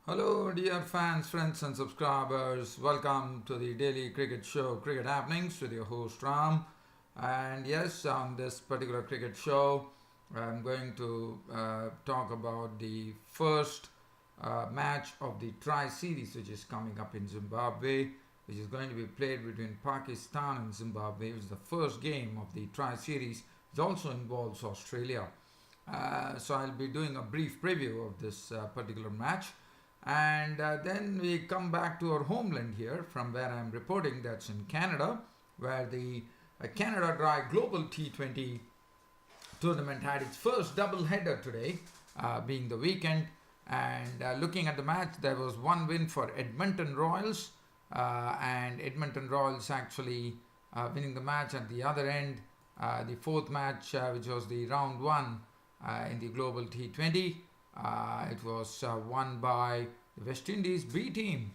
Hello, dear fans, friends, and subscribers. Welcome to the daily cricket show, Cricket Happenings, with your host Ram. And yes, on this particular cricket show, I'm going to talk about the first match of the Tri Series, which is coming up in Zimbabwe, which is going to be played between Pakistan and Zimbabwe. Which is the first game of the Tri Series. It also involves Australia. So I'll be doing a brief preview of this particular match. And then we come back to our homeland here, from where I'm reporting, that's in Canada, where the Canada Dry Global T20 tournament had its first double header today, being the weekend. And looking at the match, there was one win for Edmonton Royals, and Edmonton Royals actually winning the match at the other end. The fourth match, which was the round one in the Global T20, it was won by the West Indies B team,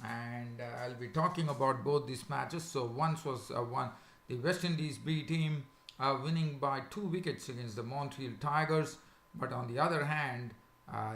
and I'll be talking about both these matches. So once was the West Indies B team winning by 2 wickets against the Montreal Tigers, but on the other hand,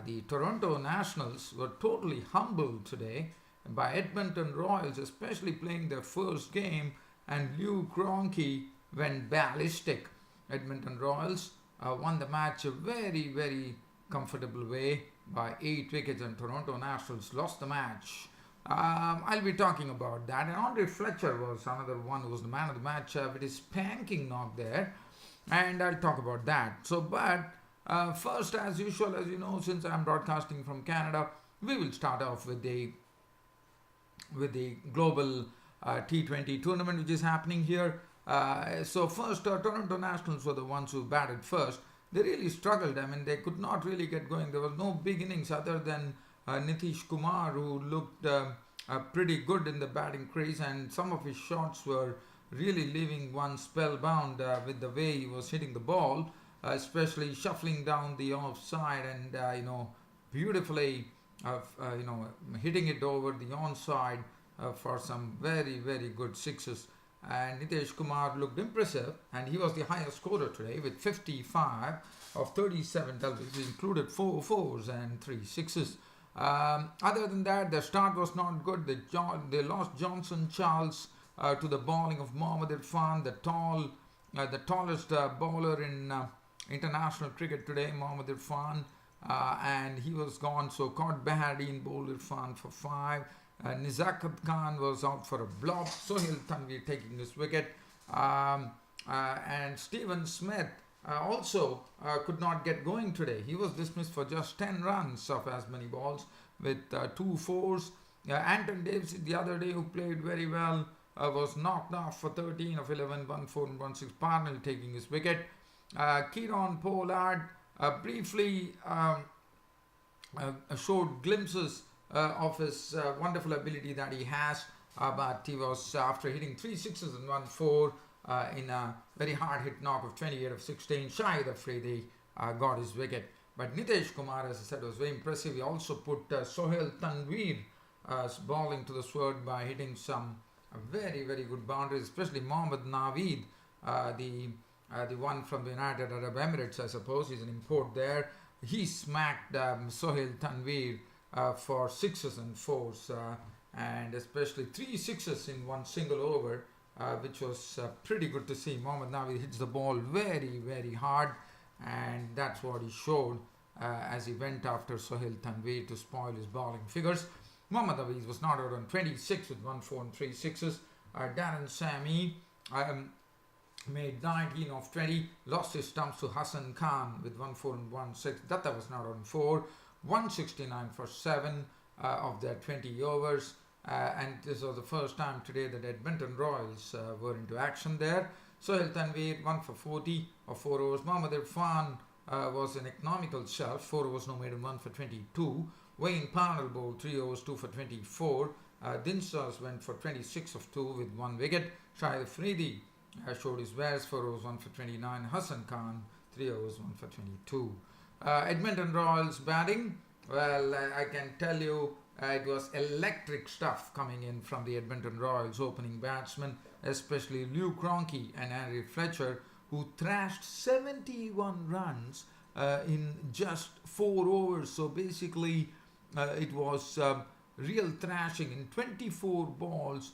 the Toronto Nationals were totally humbled today by Edmonton Royals, especially playing their first game, and Lew Cronkey went ballistic. Edmonton Royals won the match a very comfortable way by 8 wickets, and Toronto Nationals lost the match. I'll be talking about that. And Andre Fletcher was another one who was the man of the match with his spanking knock there, and I'll talk about that. So, but first, as usual, as you know, since I'm broadcasting from Canada, we will start off with the global T20 tournament which is happening here. So first, Toronto Nationals were the ones who batted first. They really struggled. I mean, they could not really get going. There was no big innings other than Nitish Kumar, who looked pretty good in the batting crease, and some of his shots were really leaving one spellbound with the way he was hitting the ball, especially shuffling down the offside and beautifully hitting it over the onside for some very good sixes. And Nitish Kumar looked impressive, and he was the highest scorer today with 55 of 37 deliveries. He included 4 fours and 3 sixes. Other than that, the start was not good. They lost Johnson Charles to the bowling of Mohammad Irfan, the tallest bowler in international cricket today, Mohammad Irfan, and he was gone. So Caught Bahadine bowled Irfan for 5. Nizakat Khan was out for a blob. Sohail Tanvir taking his wicket. And Stephen Smith also could not get going today. He was dismissed for just 10 runs of as many balls with 2 fours. Anton Davis the other day, who played very well, was knocked off for 13 of 11, 1 4 and 1 6. Parnell taking his wicket. Kieron Pollard briefly showed glimpses of his wonderful ability that he has, but he was, after hitting 3 sixes and 1 4 in a very hard hit knock of 28 of 16, Shahid Afridi got his wicket. But Nitish Kumar, as I said, was very impressive. He also put Sohail Tanvir bowling to the sword by hitting some very good boundaries, especially Mohammad Naveed, the one from the United Arab Emirates, I suppose. He's an import there. He smacked Sohail Tanvir for 6s and 4s, and especially 3 sixes in one single over, which was pretty good to see. Mohammad Naveed hits the ball very hard, and that's what he showed as he went after Sohail Tanvir to spoil his bowling figures. Mohammad Naveed was not out on 26 with 1 4 and 3 sixes. Darren Sammy made 19 of 20, lost his stumps to Hassan Khan with 1 4 and 1 6. Datta was not on 4. 169 for 7 of their 20 overs, and this was the first time today that Edmonton Royals were into action there. Sohail Tanvir 1 for 40 of 4 overs. Mohammad Irfan was an economical shelf, 4 overs no made and 1 for 22. Wayne Parnell bowled 3 overs, 2 for 24. Dinshaws went for 26 of 2 with 1 wicket. Shahid Afridi showed his wares, 4 overs, 1 for 29. Hassan Khan 3 overs, 1 for 22. Edmonton Royals batting, well, I can tell you it was electric stuff coming in from the Edmonton Royals opening batsmen, especially Lew Cronkey and Andre Fletcher, who thrashed 71 runs in just 4 overs. So basically, it was real thrashing. In 24 balls,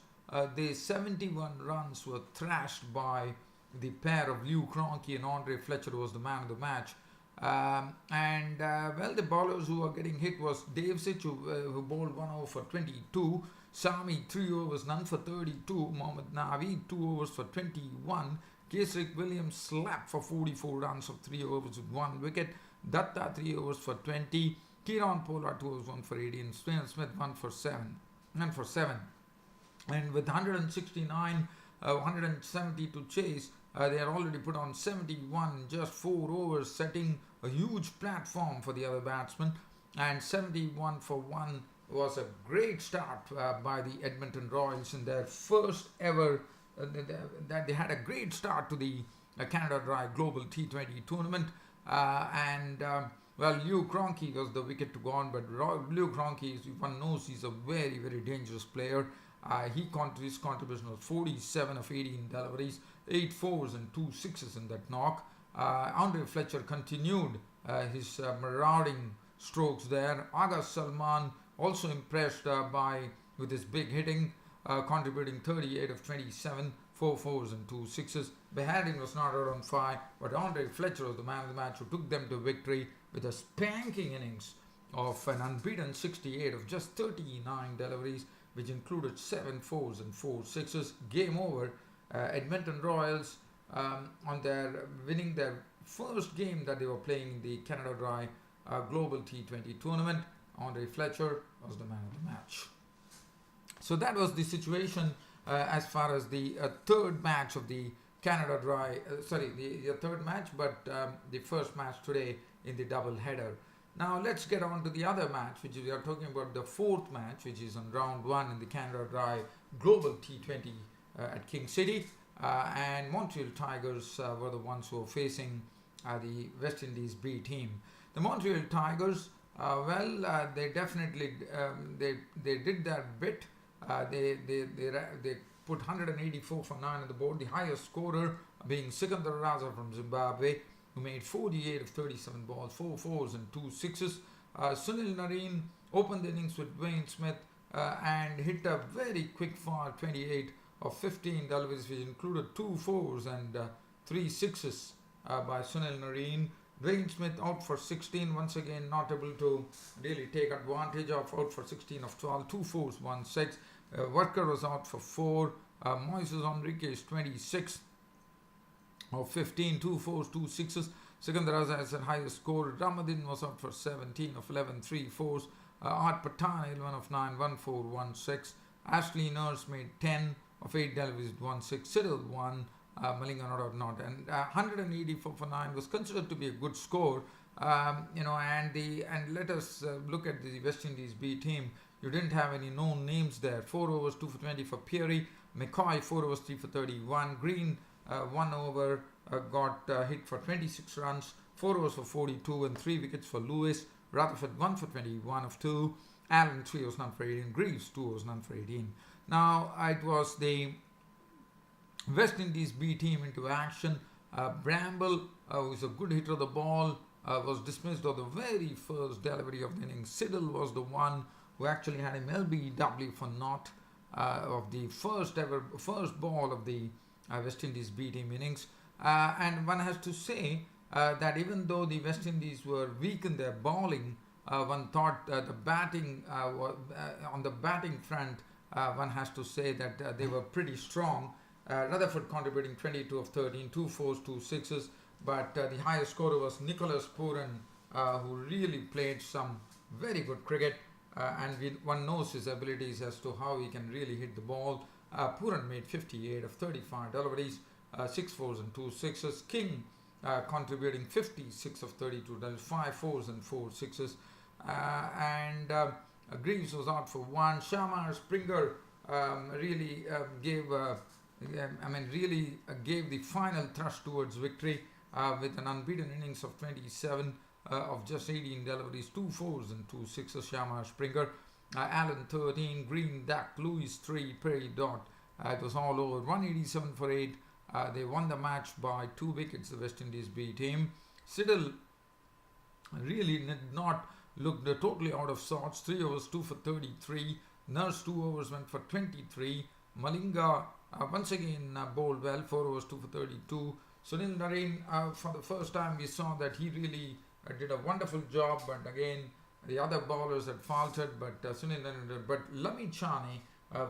the 71 runs were thrashed by the pair of Lew Cronkey and Andre Fletcher, who was the man of the match. Well, the bowlers who were getting hit was Dave Sitch, who bowled 1 over for 22, Sami 3 overs, none for 32, Mohammad Navi 2 overs for 21, Kesrick Williams slapped for 44 runs of 3 overs with 1 wicket, Datta 3 overs for 20, Kieron Pollard 2 overs 1 for 18, Stan Smith 1 for 7. And with 169, 170 to chase, they had already put on 71, just 4 overs, setting a huge platform for the other batsmen. And 71 for 1 was a great start by the Edmonton Royals in their first ever. That they had a great start to the Canada Dry Global T20 tournament. Well, Lew Cronkey was the wicket to go on, but Lew Cronkey, one knows he's a very, very dangerous player. His contribution was 47 of 18 deliveries, 8 fours and 2 sixes in that knock. Andre Fletcher continued his marauding strokes there. Aga Salman also impressed with his big hitting, contributing 38 of 27, 4 fours and 2 sixes. Behardien was not out on 5, but Andre Fletcher was the man of the match who took them to victory with a spanking innings of an unbeaten 68 of just 39 deliveries, which included 7 fours and 4 sixes. Game over. Edmonton Royals winning their first game that they were playing in the Canada Dry Global T20 tournament. Andre Fletcher was the man of the match. So that was the situation as far as the third match of the Canada Dry, the third match, but the first match today in the double header. Now let's get on to the other match, which we are talking about the fourth match, which is on round 1 in the Canada Dry Global T20 at King City. And Montreal Tigers were the ones who were facing the West Indies B team. The Montreal Tigers, they definitely they did their bit. They put 184 for 9 on the board. The highest scorer being Sikandar Raza from Zimbabwe, who made 48 of 37 balls, 4 fours and 2 sixes. Sunil Narine opened the innings with Dwayne Smith and hit a very quick fire 28 of 15 deliveries, which included 2 fours and 3 sixes by Sunil Narine. Dwayne Smith out for 16, once again not able to really take advantage of, out for 16 of 12, 2 fours, 1 6. Worker was out for 4. Moises Henriques 26 of 15, 2 fours, 2 sixes. Sikandar Raza has the highest score. Ramadin was out for 17 of 11, 3 fours. Art Pathan 11 of 9, 1 4, 1 6. Ashley Nurse made 10 of 8 deliveries, 1 6. Cyril 1. Malinga not. And 184 for 9 was considered to be a good score. And let us look at the West Indies B team. You didn't have any known names there. 4 overs, 2 for 20 for Peary. McCoy 4 overs, 3 for 31. Green 1 over got hit for 26 runs. 4 overs for 42 and 3 wickets for Lewis. Rutherford 1 for 21 of 2. Allen 3 overs, none for 18. Greaves 2 overs, none for 18. Now it was the West Indies B team into action. Bramble, who is a good hitter of the ball, was dismissed on the very first delivery of the innings. Siddle was the one who actually had him LBW for naught of the first ball of the West Indies B team innings. And one has to say that even though the West Indies were weak in their bowling, one thought the batting on the batting front, one has to say that they were pretty strong. Rutherford contributing 22 of 13, 2 fours, 2 sixes, but the highest scorer was Nicholas Pooran, who really played some very good cricket, and one knows his abilities as to how he can really hit the ball. Pooran made 58 of 35 deliveries, 6 fours and 2 sixes. King contributing 56 of 32 deliveries, 5 fours and 4 sixes, Greaves was out for 1. Shamar Springer really gave the final thrust towards victory with an unbeaten innings of 27 of just 18 deliveries, 2 fours and 2 sixes. Shamar Springer, Allen 13, Green Duck, Lewis 3, Perry Dot. It was all over. 187 for 8. They won the match by 2 wickets, the West Indies B team. Siddle really did not looked totally out of sorts. 3 overs, 2 for 33. Nurse 2 overs went for 23. Malinga once again bowled well, 4 overs, 2 for 32. Sunil Narine, for the first time we saw that he really did a wonderful job, but again the other bowlers had faltered, but Sunil Narine, but Lamichhane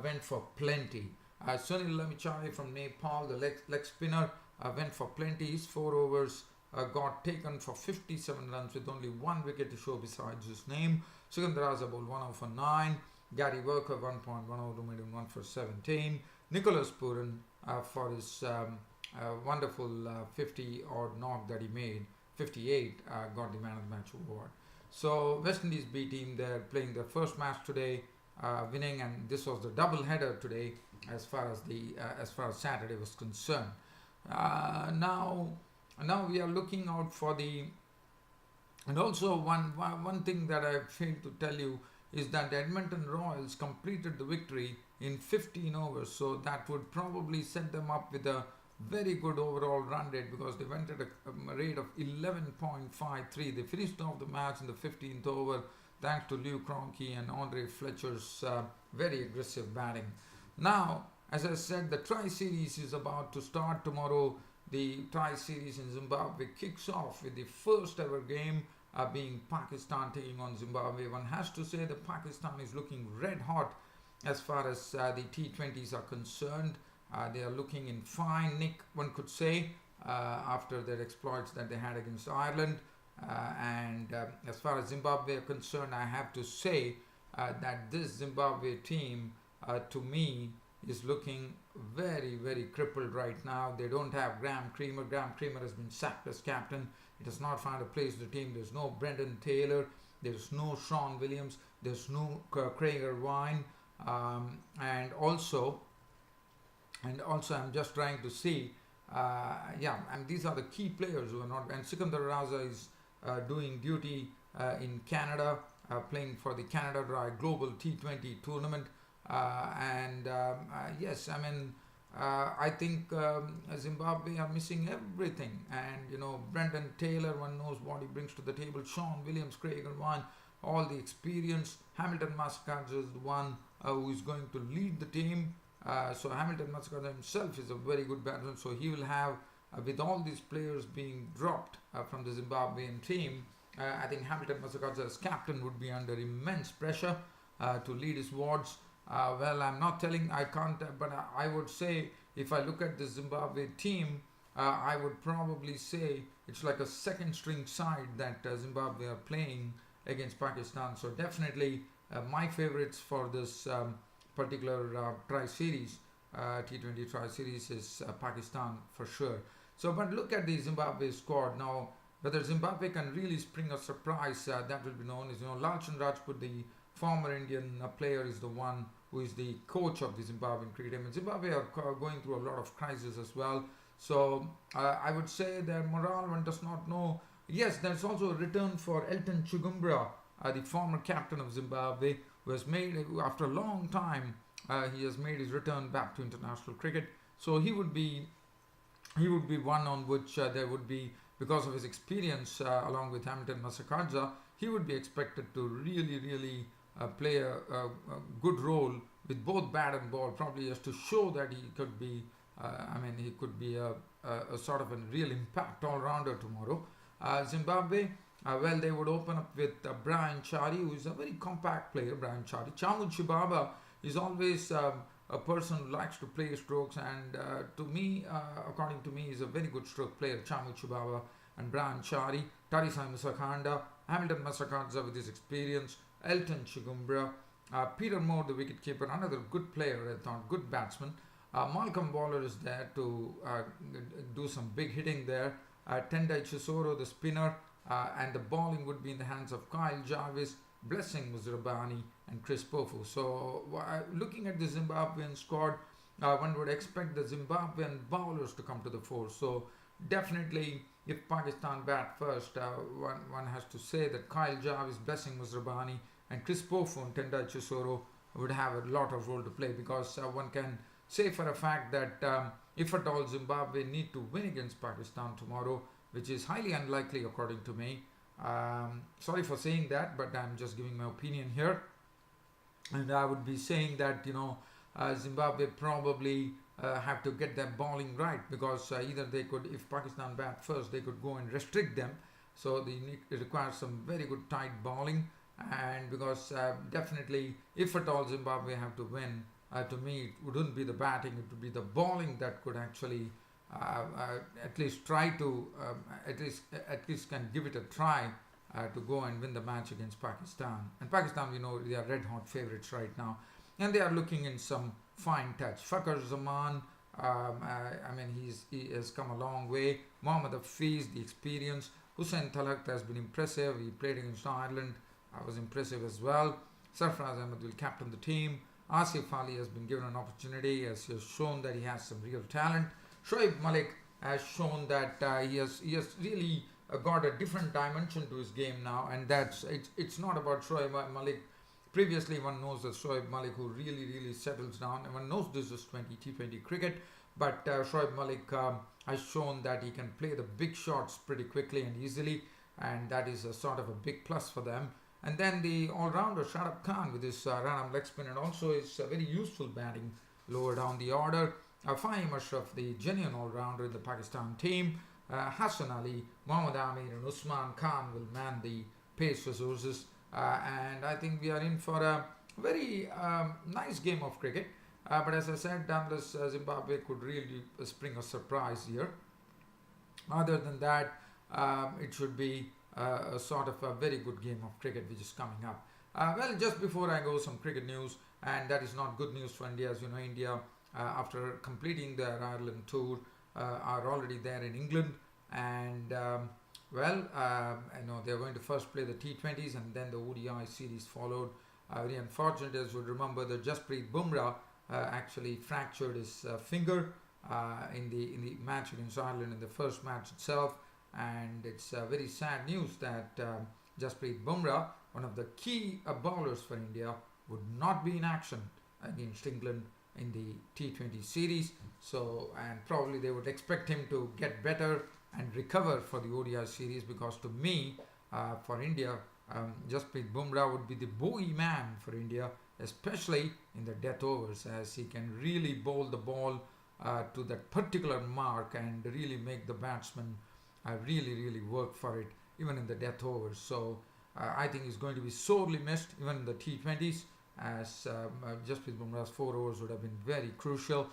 went for plenty. Sunil Lamichhane from Nepal, the leg spinner, went for plenty. His 4 overs got taken for 57 runs with only 1 wicket to show besides his name. Sikandar Raza bowled 1 over for 9. Gary Worker 1.10 made him 1 for 17. Nicholas Puran for his wonderful 50 odd knock that he made, 58, got the man of the match award. So West Indies B team, they're playing their first match today, winning, and this was the double header today as far as Saturday was concerned. Now we are looking out for the, and also one thing that I failed to tell you is that the Edmonton Royals completed the victory in 15 overs, so that would probably set them up with a very good overall run rate, because they went at a rate of 11.53. They finished off the match in the 15th over thanks to Lew Cronkey and Andre Fletcher's very aggressive batting. Now, as I said, the Tri-Series is about to start tomorrow. The Tri-Series in Zimbabwe kicks off with the first ever game being Pakistan taking on Zimbabwe. One has to say that Pakistan is looking red hot as far as the T20s are concerned. They are looking in fine nick, one could say, after their exploits that they had against Ireland. And as far as Zimbabwe are concerned, I have to say that this Zimbabwe team, to me, is looking very, very crippled right now. They don't have Graham Creamer. Graham Creamer has been sacked as captain. It has not found a place in the team. There's no Brendan Taylor. There's no Sean Williams. There's no Craig Irvine. And also I'm just trying to see, and these are the key players who are not, and Sikandar Raza is doing duty in Canada, playing for the Canada Dry Global T20 tournament. Yes, I think Zimbabwe are missing everything, and Brendan Taylor, one knows what he brings to the table. Sean Williams, Craig Irvine, all the experience. Hamilton Massachusetts is the one who is going to lead the team. So Hamilton Massachusetts himself is a very good batsman, so he will have, with all these players being dropped from the Zimbabwean team, I think Hamilton Massachusetts as captain would be under immense pressure to lead his wards. Well, I'm not telling, I can't, but I would say, if I look at the Zimbabwe team, I would probably say it's like a second string side that Zimbabwe are playing against Pakistan. So definitely my favorites for this particular Tri-Series, T20 Tri-Series, is Pakistan for sure. So, but look at the Zimbabwe squad now. Whether Zimbabwe can really spring a surprise, that will be known. As Lalchandra Rajput, the former Indian player, is the one who is the coach of the Zimbabwean cricket team. And Zimbabwe are going through a lot of crisis as well. So I would say that morale, one does not know. Yes, there's also a return for Elton Chigumbura, the former captain of Zimbabwe, who has made, after a long time, he has made his return back to international cricket. So he would be one on which there would be, because of his experience along with Hamilton Massachusetts, he would be expected to really play a good role with both bat and ball, probably just to show that he could be, he could be a sort of a real impact all-rounder tomorrow. Zimbabwe, well, they would open up with Brian Chari, who is a very compact player. Brian Chari. Chamu Chibaba is always a person who likes to play strokes, and to me, according to me, is a very good stroke player. Chamu Chibaba and Brian Chari. Tarisai Musakhanda, Hamilton Massachusetts with his experience, Elton Chigumbura, Peter Moore, the wicketkeeper, another good player, I thought, good batsman. Malcolm Waller is there to do some big hitting there. Tendai Chisoro, the spinner, and the bowling would be in the hands of Kyle Jarvis, Blessing Muzrabani, and Chris Pofu. So looking at the Zimbabwean squad, one would expect the Zimbabwean bowlers to come to the fore. So definitely, if Pakistan bat first, one has to say that Kyle Jarvis, Blessing Muzrabani, and Chris Pofu and Tendai Chisoro would have a lot of role to play, because one can say for a fact that if at all Zimbabwe need to win against Pakistan tomorrow, which is highly unlikely according to me, Sorry for saying that, but I'm just giving my opinion here. And I would be saying that, Zimbabwe probably have to get their bowling right, because either they could, if Pakistan bat first, they could go and restrict them. So it requires some very good tight bowling, and because definitely, if at all Zimbabwe have to win, to me it wouldn't be the batting, it would be the bowling that could actually at least try to at least can give it a try to go and win the match against Pakistan. And Pakistan, we know, they are red hot favorites right now, and they are looking in some fine touch. Fakhar Zaman, I mean, he has come a long way. Mohammad Hafiz, the experience. Hussain Talak has been impressive. He played against Ireland. Was impressive as well. Sarfraz Ahmed will captain the team. Asif Ali has been given an opportunity, as he has shown that he has some real talent. Shoaib Malik has shown that he has really got a different dimension to his game now, and it's not about Shoaib Malik. Previously, one knows that Shoaib Malik, who really settles down, and one knows this is T20 cricket, but Shoaib Malik has shown that he can play the big shots pretty quickly and easily, and that is a sort of a big plus for them. And then the all-rounder Shadab Khan with his random leg spin, and also is very useful batting lower down the order. Fahim Ashraf, the genuine all-rounder in the Pakistan team. Hassan Ali, Mohammad Amir and Usman Khan will man the pace resources. And I think we are in for a very nice game of cricket. But as I said, unless Zimbabwe could really spring a surprise here. Other than that, it should be a sort of a very good game of cricket which is coming up. Well, just before I go, some cricket news, and that is not good news for India. As you know, India, after completing their Ireland tour, are already there in England, and they're going to first play the T20s, and then the ODI series followed. Very unfortunate, as you would remember, that Jasprit Bumrah actually fractured his finger in the match against Ireland, in the first match itself. And it's very sad news that Jasprit Bumrah, one of the key bowlers for India, would not be in action against England in the T20 series. So, and probably they would expect him to get better and recover for the ODI series, because to me, for India, Jasprit Bumrah would be the bogey man for India, especially in the death overs, as he can really bowl the ball to that particular mark and really make the batsman really work for it, even in the death overs. So I think he's going to be sorely missed, even in the T20s, as Jasprit Bumrah's 4 overs would have been very crucial.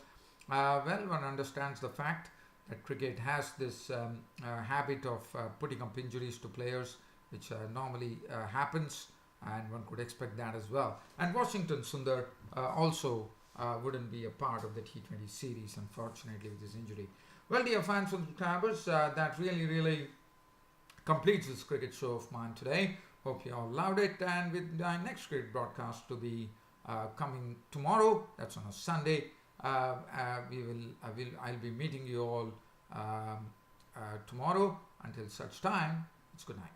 One understands the fact that cricket has this habit of putting up injuries to players, which normally happens, and one could expect that as well. And Washington Sundar also wouldn't be a part of the T20 series, unfortunately, with his injury. Well, dear fans and subscribers, that really completes this cricket show of mine today. Hope you all loved it, and with my next cricket broadcast to be coming tomorrow, that's on a Sunday, I'll be meeting you all tomorrow. Until such time, it's good night.